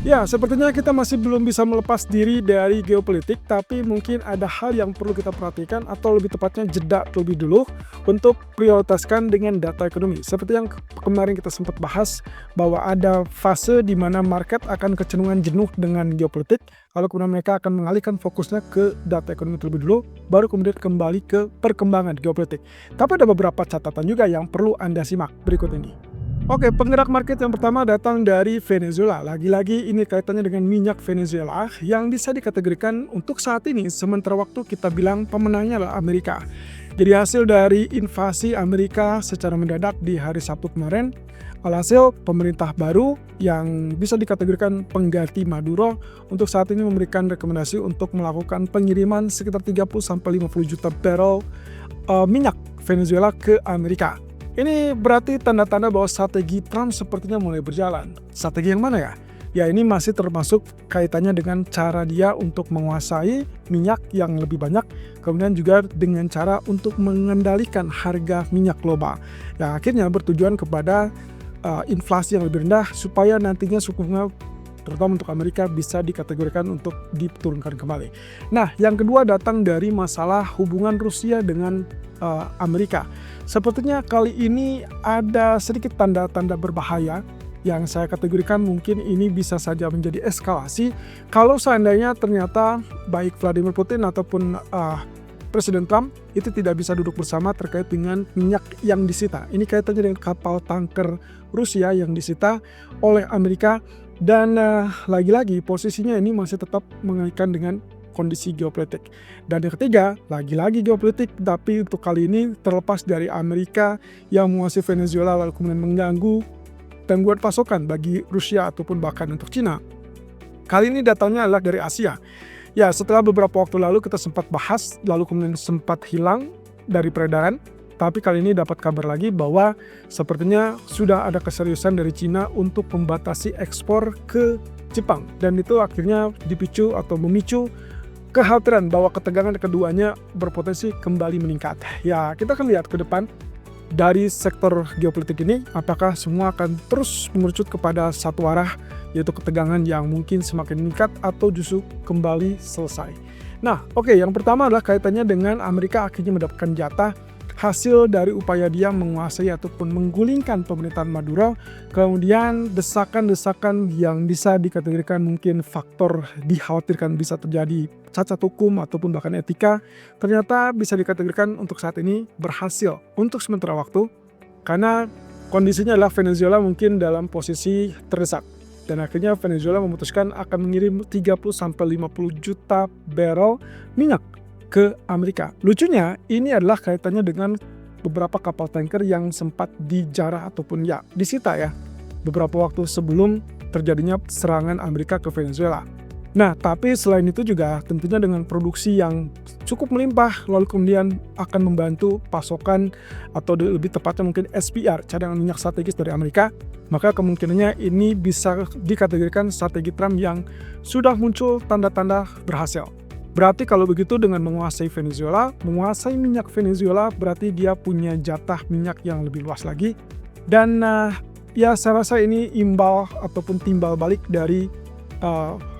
Ya, sepertinya kita masih belum bisa melepas diri dari geopolitik, tapi mungkin ada hal yang perlu kita perhatikan atau lebih tepatnya jeda terlebih dulu untuk prioritaskan dengan data ekonomi. Seperti yang kemarin kita sempat bahas bahwa ada fase di mana market akan kecenderungan jenuh dengan geopolitik, lalu kemudian mereka akan mengalihkan fokusnya ke data ekonomi terlebih dulu, baru kemudian kembali ke perkembangan geopolitik. Tapi ada beberapa catatan juga yang perlu Anda simak berikut ini. Oke, penggerak market yang pertama datang dari Venezuela. Lagi-lagi ini kaitannya dengan minyak Venezuela yang bisa dikategorikan untuk saat ini sementara waktu kita bilang pemenangnya adalah Amerika. Jadi hasil dari invasi Amerika secara mendadak di hari Sabtu kemarin, alhasil pemerintah baru yang bisa dikategorikan pengganti Maduro untuk saat ini memberikan rekomendasi untuk melakukan pengiriman sekitar 30-50 juta barrel minyak Venezuela ke Amerika. Ini berarti tanda-tanda bahwa strategi Trump sepertinya mulai berjalan. Strategi yang mana ya? Ya ini masih termasuk kaitannya dengan cara dia untuk menguasai minyak yang lebih banyak, kemudian juga dengan cara untuk mengendalikan harga minyak global. Yang akhirnya bertujuan kepada inflasi yang lebih rendah supaya nantinya suku bunga terutama untuk Amerika bisa dikategorikan untuk diturunkan kembali. Nah, yang kedua datang dari masalah hubungan Rusia dengan Amerika. Sepertinya kali ini ada sedikit tanda-tanda berbahaya yang saya kategorikan mungkin ini bisa saja menjadi eskalasi kalau seandainya ternyata baik Vladimir Putin ataupun Presiden Trump itu tidak bisa duduk bersama terkait dengan minyak yang disita. Ini kaitannya dengan kapal tanker Rusia yang disita oleh Amerika dan lagi-lagi posisinya ini masih tetap mengaitkan dengan kondisi geopolitik. Dan yang ketiga, lagi-lagi geopolitik, tapi untuk kali ini terlepas dari Amerika yang menguasai Venezuela lalu kemudian mengganggu gangguan pasokan bagi Rusia ataupun bahkan untuk Cina. Kali ini datangnya adalah dari Asia. Ya, setelah beberapa waktu lalu kita sempat bahas, lalu kemudian sempat hilang dari peredaran, tapi kali ini dapat kabar lagi bahwa sepertinya sudah ada keseriusan dari Cina untuk membatasi ekspor ke Jepang. Dan itu akhirnya dipicu atau memicu kekhawatiran bahwa ketegangan keduanya berpotensi kembali meningkat. Ya, kita akan lihat ke depan dari sektor geopolitik ini apakah semua akan terus mengerucut kepada satu arah, yaitu ketegangan yang mungkin semakin meningkat atau justru kembali selesai. Nah, oke, yang pertama adalah kaitannya dengan Amerika akhirnya mendapatkan jatah hasil dari upaya dia menguasai ataupun menggulingkan pemerintahan Maduro, kemudian desakan-desakan yang bisa dikategorikan mungkin faktor dikhawatirkan bisa terjadi cacat hukum ataupun bahkan etika, ternyata bisa dikategorikan untuk saat ini berhasil untuk sementara waktu, karena kondisinya adalah Venezuela mungkin dalam posisi terdesak. Dan akhirnya Venezuela memutuskan akan mengirim 30-50 juta barrel minyak ke Amerika. Lucunya ini adalah kaitannya dengan beberapa kapal tanker yang sempat dijarah ataupun ya disita ya beberapa waktu sebelum terjadinya serangan Amerika ke Venezuela. Nah, tapi selain itu juga tentunya dengan produksi yang cukup melimpah lalu kemudian akan membantu pasokan atau lebih tepatnya mungkin SPR, cadangan minyak strategis dari Amerika, maka kemungkinannya ini bisa dikategorikan strategi Trump yang sudah muncul tanda-tanda berhasil. Berarti kalau begitu dengan menguasai Venezuela, menguasai minyak Venezuela berarti dia punya jatah minyak yang lebih luas lagi. Dan ya saya rasa ini imbal ataupun timbal balik dari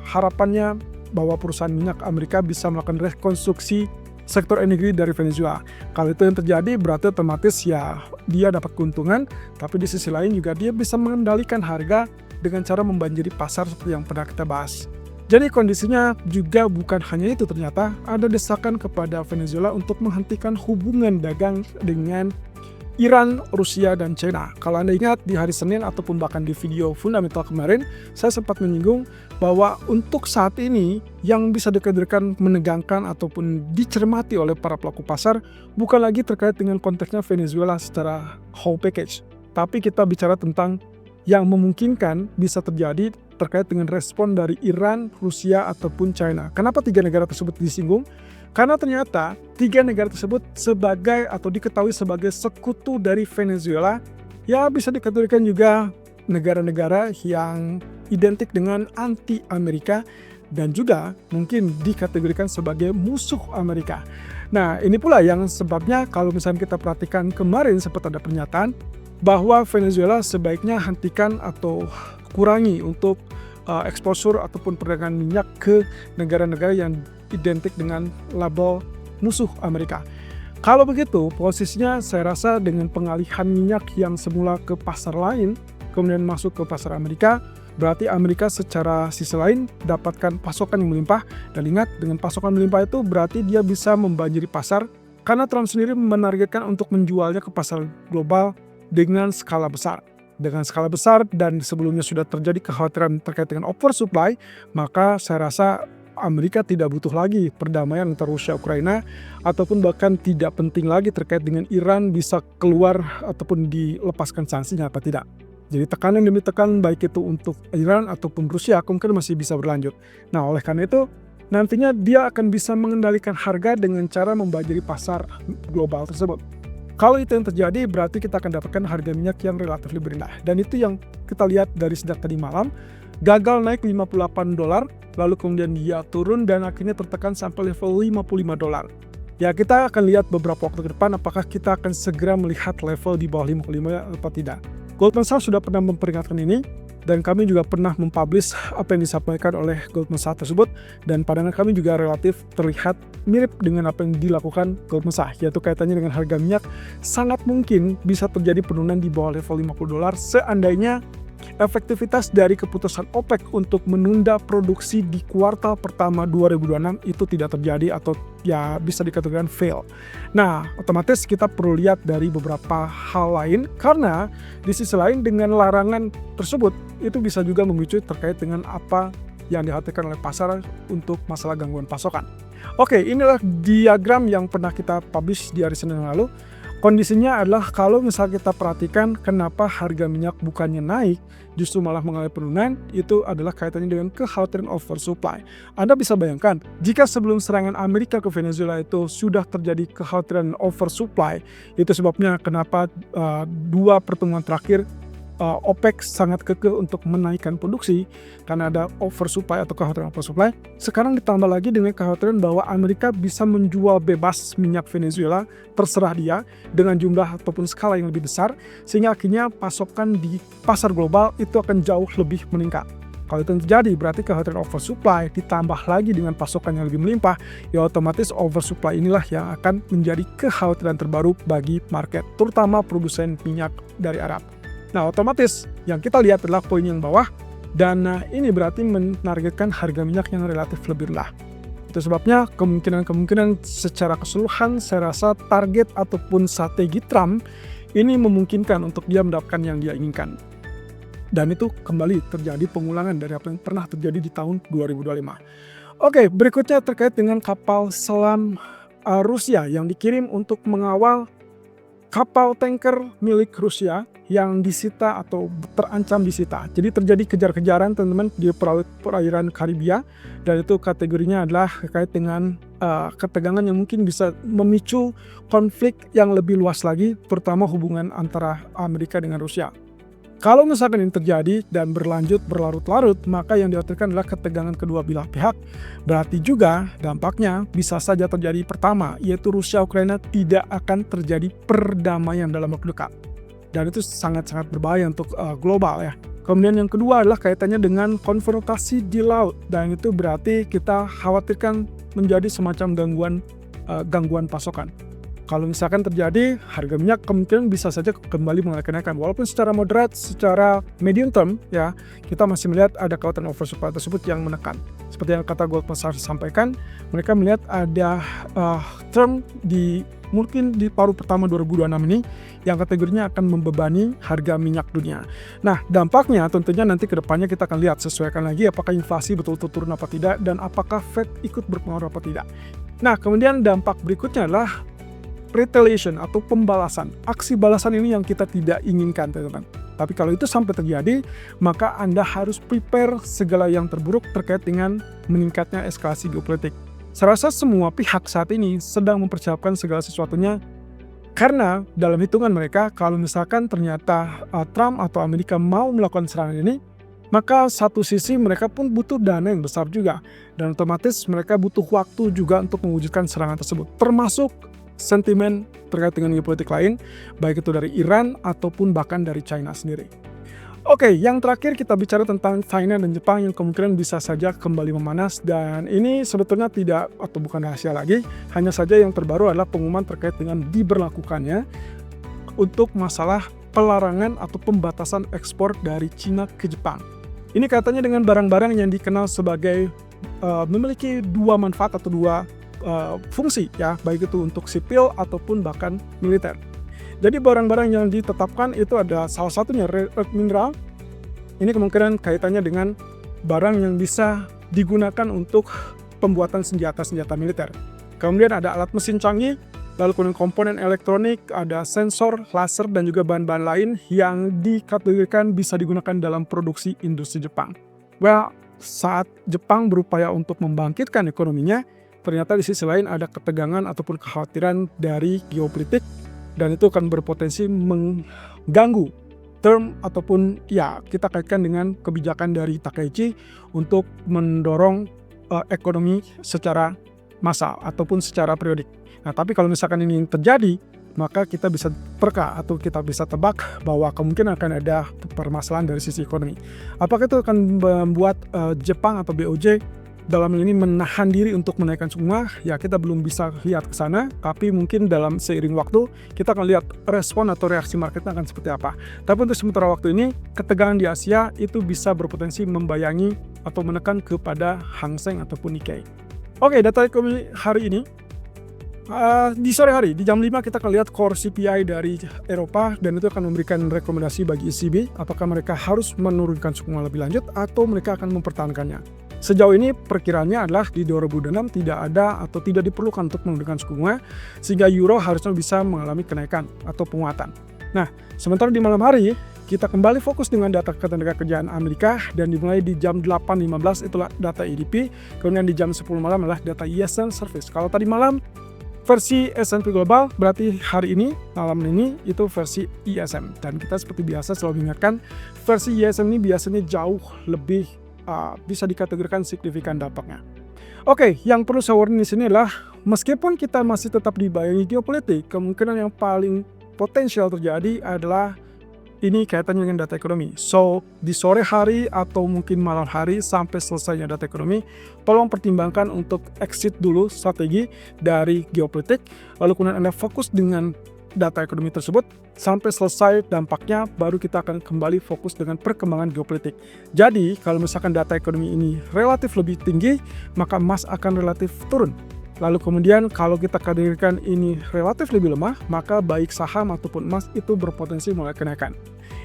harapannya bahwa perusahaan minyak Amerika bisa melakukan rekonstruksi sektor energi dari Venezuela. Kalau itu yang terjadi berarti otomatis ya dia dapat keuntungan, tapi di sisi lain juga dia bisa mengendalikan harga dengan cara membanjiri pasar seperti yang pernah kita bahas. Jadi kondisinya juga bukan hanya itu, ternyata ada desakan kepada Venezuela untuk menghentikan hubungan dagang dengan Iran, Rusia, dan China. Kalau Anda ingat di hari Senin ataupun bahkan di video fundamental kemarin, saya sempat menyinggung bahwa untuk saat ini yang bisa dikategorikan menegangkan ataupun dicermati oleh para pelaku pasar bukan lagi terkait dengan konteksnya Venezuela secara whole package, tapi kita bicara tentang yang memungkinkan bisa terjadi terkait dengan respon dari Iran, Rusia, ataupun China. Kenapa tiga negara tersebut disinggung? Karena ternyata tiga negara tersebut sebagai atau diketahui sebagai sekutu dari Venezuela, ya bisa dikategorikan juga negara-negara yang identik dengan anti-Amerika dan juga mungkin dikategorikan sebagai musuh Amerika. Nah, ini pula yang sebabnya kalau misalnya kita perhatikan kemarin sempat ada pernyataan bahwa Venezuela sebaiknya hentikan atau kurangi untuk exposure ataupun perdagangan minyak ke negara-negara yang identik dengan label musuh Amerika. Kalau begitu, posisinya saya rasa dengan pengalihan minyak yang semula ke pasar lain, kemudian masuk ke pasar Amerika, berarti Amerika secara sisi lain dapatkan pasokan yang melimpah. Dan ingat, dengan pasokan melimpah itu berarti dia bisa membanjiri pasar, karena Trump sendiri menargetkan untuk menjualnya ke pasar global dengan skala besar. Dengan skala besar dan sebelumnya sudah terjadi kekhawatiran terkait dengan oversupply, maka saya rasa Amerika tidak butuh lagi perdamaian antara Rusia Ukraina, ataupun bahkan tidak penting lagi terkait dengan Iran bisa keluar ataupun dilepaskan sanksinya apa tidak. Jadi tekanan demi tekanan baik itu untuk Iran ataupun Rusia mungkin masih bisa berlanjut. Nah, oleh karena itu nantinya dia akan bisa mengendalikan harga dengan cara membanjiri pasar global tersebut. Kalau itu yang terjadi, berarti kita akan dapatkan harga minyak yang relatif lebih rendah. Dan itu yang kita lihat dari sejak tadi malam, gagal naik $58, lalu kemudian dia turun dan akhirnya tertekan sampai level $55. Ya, kita akan lihat beberapa waktu ke depan apakah kita akan segera melihat level di bawah 55 atau tidak. Goldman Sachs sudah pernah memperingatkan ini, dan kami juga pernah mempublish apa yang disampaikan oleh Goldman Sachs tersebut, dan pandangan kami juga relatif terlihat mirip dengan apa yang dilakukan Goldman Sachs, yaitu kaitannya dengan harga minyak sangat mungkin bisa terjadi penurunan di bawah level $50 seandainya efektivitas dari keputusan OPEC untuk menunda produksi di kuartal pertama 2026 itu tidak terjadi atau ya bisa dikatakan fail. Nah, otomatis kita perlu lihat dari beberapa hal lain, karena di sisi lain dengan larangan tersebut itu bisa juga memicu terkait dengan apa yang dikhawatirkan oleh pasar untuk masalah gangguan pasokan. Oke, inilah diagram yang pernah kita publish di hari Senin yang lalu. Kondisinya adalah kalau misal kita perhatikan kenapa harga minyak bukannya naik, justru malah mengalami penurunan, itu adalah kaitannya dengan kekhawatiran oversupply. Anda bisa bayangkan, jika sebelum serangan Amerika ke Venezuela itu sudah terjadi kekhawatiran oversupply, itu sebabnya kenapa dua pertemuan terakhir OPEC sangat kekeh untuk menaikkan produksi karena ada oversupply atau kekhawatiran oversupply. Sekarang ditambah lagi dengan kekhawatiran bahwa Amerika bisa menjual bebas minyak Venezuela terserah dia dengan jumlah ataupun skala yang lebih besar, sehingga akhirnya pasokan di pasar global itu akan jauh lebih meningkat. Kalau itu terjadi, berarti kekhawatiran oversupply ditambah lagi dengan pasokan yang lebih melimpah, ya otomatis oversupply inilah yang akan menjadi kekhawatiran terbaru bagi market, terutama produsen minyak dari Arab. Nah, otomatis yang kita lihat adalah poin yang bawah, dan ini berarti menargetkan harga minyak yang relatif lebih rendah. Itu sebabnya kemungkinan secara keseluruhan saya rasa target ataupun strategi Trump ini memungkinkan untuk dia mendapatkan yang dia inginkan. Dan itu kembali terjadi pengulangan dari apa yang pernah terjadi di tahun 2025. Oke, berikutnya terkait dengan kapal selam Rusia yang dikirim untuk mengawal kapal tanker milik Rusia yang disita atau terancam disita. Jadi terjadi kejar-kejaran teman-teman di perairan Karibia, dan itu kategorinya adalah terkait dengan ketegangan yang mungkin bisa memicu konflik yang lebih luas lagi, terutama hubungan antara Amerika dengan Rusia. Kalau misalkan ini terjadi dan berlanjut berlarut-larut, maka yang dikhawatirkan adalah ketegangan kedua belah pihak. Berarti juga dampaknya bisa saja terjadi pertama, yaitu Rusia-Ukraina tidak akan terjadi perdamaian dalam waktu dekat. Dan itu sangat-sangat berbahaya untuk global ya. Kemudian yang kedua adalah kaitannya dengan konfrontasi di laut. Dan itu berarti kita khawatirkan menjadi semacam gangguan pasokan. Kalau misalkan terjadi, harga minyak kemungkinan bisa saja kembali mengalami kenaikan. Walaupun secara moderat, secara medium term, ya kita masih melihat ada kekhawatiran oversupply tersebut yang menekan. Seperti yang kata Goldman Sachs sampaikan, mereka melihat ada term mungkin di paruh pertama 2026 ini yang kategorinya akan membebani harga minyak dunia. Nah, dampaknya tentunya nanti ke depannya kita akan lihat, sesuaikan lagi apakah inflasi betul-betul turun apa tidak, dan apakah Fed ikut berpengaruh apa tidak. Nah, kemudian dampak berikutnya adalah retaliation atau pembalasan. Aksi balasan ini yang kita tidak inginkan, teman-teman. Tapi kalau itu sampai terjadi, maka Anda harus prepare segala yang terburuk terkait dengan meningkatnya eskalasi geopolitik. Saya rasa semua pihak saat ini sedang mempersiapkan segala sesuatunya, karena dalam hitungan mereka, kalau misalkan ternyata Trump atau Amerika mau melakukan serangan ini, maka satu sisi mereka pun butuh dana yang besar juga, dan otomatis mereka butuh waktu juga untuk mewujudkan serangan tersebut, termasuk sentimen terkait dengan geopolitik lain, baik itu dari Iran ataupun bahkan dari China sendiri. Oke, yang terakhir kita bicara tentang China dan Jepang yang kemungkinan bisa saja kembali memanas, dan ini sebetulnya tidak atau bukan rahasia lagi, hanya saja yang terbaru adalah pengumuman terkait dengan diberlakukannya untuk masalah pelarangan atau pembatasan ekspor dari Cina ke Jepang. Ini katanya dengan barang-barang yang dikenal sebagai memiliki dua manfaat atau dua fungsi ya, baik itu untuk sipil ataupun bahkan militer. Jadi barang-barang yang ditetapkan itu ada salah satunya rare earth mineral. Ini kemungkinan kaitannya dengan barang yang bisa digunakan untuk pembuatan senjata-senjata militer. Kemudian ada alat mesin canggih, lalu kemudian komponen elektronik, ada sensor, laser, dan juga bahan-bahan lain yang dikategorikan bisa digunakan dalam produksi industri Jepang. Well, saat Jepang berupaya untuk membangkitkan ekonominya, ternyata di sisi lain ada ketegangan ataupun kekhawatiran dari geopolitik, dan itu akan berpotensi mengganggu term ataupun ya kita kaitkan dengan kebijakan dari Takaichi untuk mendorong ekonomi secara massal ataupun secara periodik. Nah, tapi kalau misalkan ini terjadi, maka kita bisa atau kita bisa tebak bahwa kemungkinan akan ada permasalahan dari sisi ekonomi. Apakah itu akan membuat Jepang atau BOJ dalam ini menahan diri untuk menaikkan suku bunga? Ya, kita belum bisa lihat ke sana, tapi mungkin dalam seiring waktu kita akan lihat respon atau reaksi marketnya akan seperti apa. Tapi untuk sementara waktu ini, ketegangan di Asia itu bisa berpotensi membayangi atau menekan kepada Hang Seng ataupun Nikkei. Oke, data ekonomi hari ini. Di sore hari, di jam 5 kita akan lihat core CPI dari Eropa, dan itu akan memberikan rekomendasi bagi ECB apakah mereka harus menurunkan suku bunga lebih lanjut atau mereka akan mempertahankannya. Sejauh ini perkiraannya adalah di 2026 tidak ada atau tidak diperlukan untuk menurunkan suku bunga, sehingga euro harusnya bisa mengalami kenaikan atau penguatan. Nah, sementara di malam hari kita kembali fokus dengan data ketenagakerjaan Amerika, dan dimulai di jam 8.15 itulah data EDP, kemudian di jam 10 malam adalah data ISM Service. Kalau tadi malam versi S&P Global, berarti hari ini, malam ini, itu versi ISM. Dan kita seperti biasa selalu mengingatkan, versi ISM ini biasanya jauh lebih bisa dikategorikan signifikan dampaknya. Oke, yang perlu saya warning di sini adalah, meskipun kita masih tetap dibayangi geopolitik, kemungkinan yang paling potensial terjadi adalah ini kaitannya dengan data ekonomi. So, di sore hari atau mungkin malam hari sampai selesainya data ekonomi, tolong pertimbangkan untuk exit dulu strategi dari geopolitik, lalu kemudian Anda fokus dengan data ekonomi tersebut sampai selesai dampaknya, baru kita akan kembali fokus dengan perkembangan geopolitik. Jadi, kalau misalkan data ekonomi ini relatif lebih tinggi, maka emas akan relatif turun. Lalu kemudian kalau kita kategorikan ini relatif lebih lemah, maka baik saham ataupun emas itu berpotensi mulai kenaikan.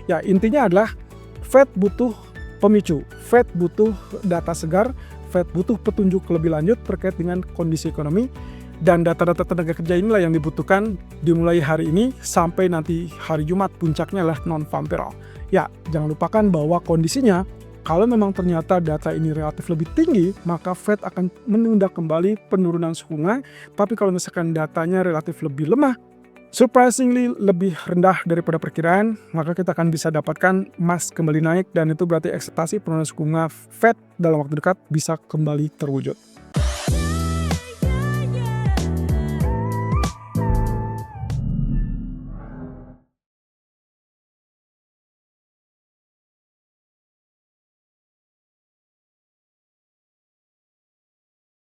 Ya, intinya adalah Fed butuh pemicu, Fed butuh data segar, Fed butuh petunjuk lebih lanjut terkait dengan kondisi ekonomi, dan data-data tenaga kerja inilah yang dibutuhkan dimulai hari ini sampai nanti hari Jumat, puncaknya adalah non-farm payroll. Ya, jangan lupakan bahwa kondisinya, kalau memang ternyata data ini relatif lebih tinggi, maka Fed akan menunda kembali penurunan suku bunga. Tapi kalau misalkan datanya relatif lebih lemah, surprisingly lebih rendah daripada perkiraan, maka kita akan bisa dapatkan emas kembali naik, dan itu berarti ekspektasi penurunan suku bunga Fed dalam waktu dekat bisa kembali terwujud.